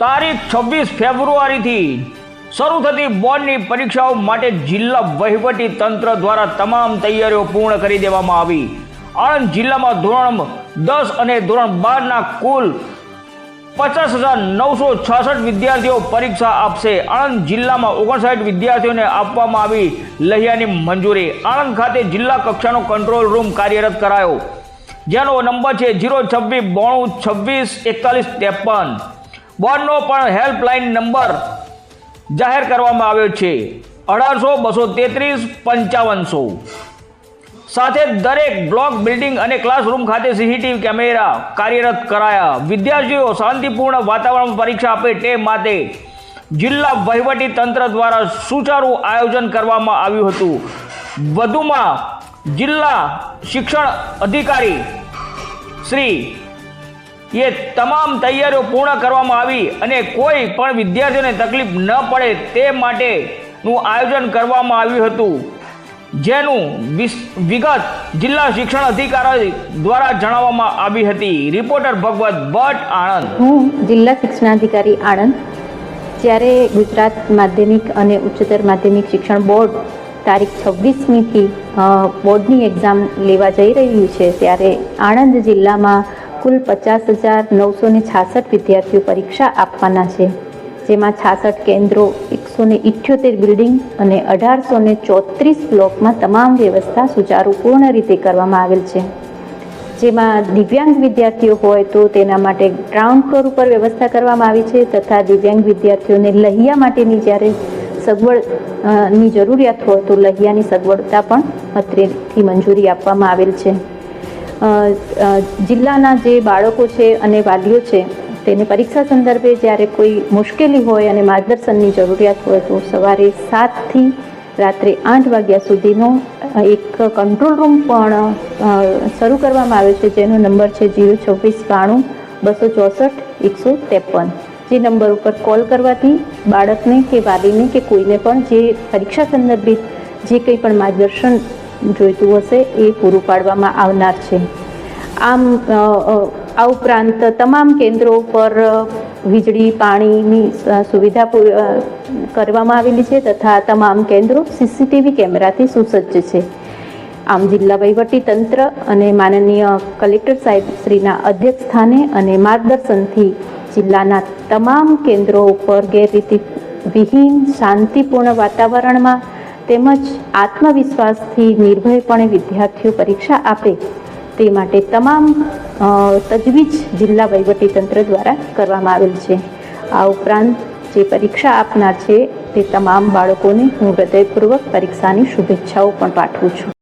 તારીખ 26 ફેબ્રુઆરીથી શરૂ થતી બોર્ડની પરીક્ષાઓ માટે જિલ્લા વહીવટી તંત્ર દ્વારા તમામ તૈયારીઓ પૂર્ણ કરી દેવામાં આવી। આણંદ જિલ્લામાં ધોરણ 10 અને ધોરણ 12ના કુલ 50,966 વિદ્યાર્થીઓ પરીક્ષા આપશે। આણંદ જિલ્લામાં 59 વિદ્યાર્થીઓને આપવામાં આવી લહિયાની મંજૂરી। આણંદ ખાતે જિલ્લા કક્ષાનો કંટ્રોલ રૂમ કાર્યરત કરાયો, જેનો નંબર છે 02692264153। બોર્ડનો પણ હેલ્પલાઇન નંબર જાહેર કરવામાં આવ્યો છે 1800-233-5500। સાથે દરેક બ્લોક બિલ્ડિંગ અને ક્લાસરૂમ ખાતે સીસીટીવી કેમેરા કાર્યરત કરાયા। વિદ્યાર્થીઓ શાંતિપૂર્ણ વાતાવરણમાં પરીક્ષા આપે તે માટે જિલ્લા વહીવટી તંત્ર દ્વારા સુચારુ આયોજન કરવામાં આવ્યું હતું। વધુમાં જિલ્લા શિક્ષણ અધિકારી શ્રી એ તમામ તૈયારીઓ પૂર્ણ કરવામાં આવી અને કોઈ પણ વિદ્યાર્થીઓને તકલીફ ન પડે તે માટેનું આયોજન કરવામાં આવ્યું હતું, જેનું વિગત જિલ્લા શિક્ષણ અધિકારી દ્વારા જણાવવામાં આવી હતી। રિપોર્ટર ભગવત ભટ્ટ, આણંદ। હું જિલ્લા શિક્ષણાધિકારી આણંદ। જ્યારે ગુજરાત માધ્યમિક અને ઉચ્ચતર માધ્યમિક શિક્ષણ બોર્ડ તારીખ 26મીથી બોર્ડની એક્ઝામ લેવા જઈ રહ્યું છે, ત્યારે આણંદ જિલ્લામાં કુલ 50,966 વિદ્યાર્થીઓ પરીક્ષા આપવાના છે, જેમાં 66 કેન્દ્રો, 178 બિલ્ડિંગ અને 1834 બ્લોકમાં તમામ વ્યવસ્થા સુચારુપૂર્ણ રીતે કરવામાં આવેલ છે। જેમાં દિવ્યાંગ વિદ્યાર્થીઓ હોય તો તેના માટે ગ્રાઉન્ડ ફ્લોર ઉપર વ્યવસ્થા કરવામાં આવી છે, તથા દિવ્યાંગ વિદ્યાર્થીઓને લહિયા માટેની જ્યારે સગવડની જરૂરિયાત હોય તો લહિયાની સગવડતા પણ અત્રેથી મંજૂરી આપવામાં આવેલ છે। જિલ્લાના જે બાળકો છે અને વાલીઓ છે તેને પરીક્ષા સંદર્ભે જ્યારે કોઈ મુશ્કેલી હોય અને માર્ગદર્શનની જરૂરિયાત હોય તો સવારે 7થી રાત્રે 8 વાગ્યા સુધીનો એક કંટ્રોલ રૂમ પણ શરૂ કરવામાં આવ્યો છે, જેનો નંબર છે 02692641153। જે નંબર ઉપર કોલ કરવાથી બાળકને કે વાલીને કે કોઈને પણ જે પરીક્ષા સંદર્ભિત જે કંઈ પણ માર્ગદર્શન જોઈતું હશે એ પૂરું પાડવામાં આવનાર છે। આ ઉપરાંત તમામ કેન્દ્રો પર વીજળી પાણીની સુવિધા કરવામાં આવેલી છે, તથા તમામ કેન્દ્રો સીસીટીવી કેમેરાથી સુસજ્જ છે। આમ જિલ્લા વહીવટી તંત્ર અને માનનીય કલેક્ટર સાહેબ શ્રીના અધ્યક્ષ સ્થાને અને માર્ગદર્શનથી જિલ્લાના તમામ કેન્દ્રો ઉપર ગેરરીતિ વિહીન શાંતિપૂર્ણ વાતાવરણમાં તેમજ આત્મવિશ્વાસથી નિર્ભયપણે વિદ્યાર્થીઓ પરીક્ષા આપે તે માટે તમામ તજવીજ જિલ્લા વહીવટી તંત્ર દ્વારા કરવામાં આવેલ છે। આ ઉપરાંત જે પરીક્ષા આપનાર છે તે તમામ બાળકોને હું હૃદયપૂર્વક પરીક્ષાની શુભેચ્છાઓ પણ પાઠવું છું।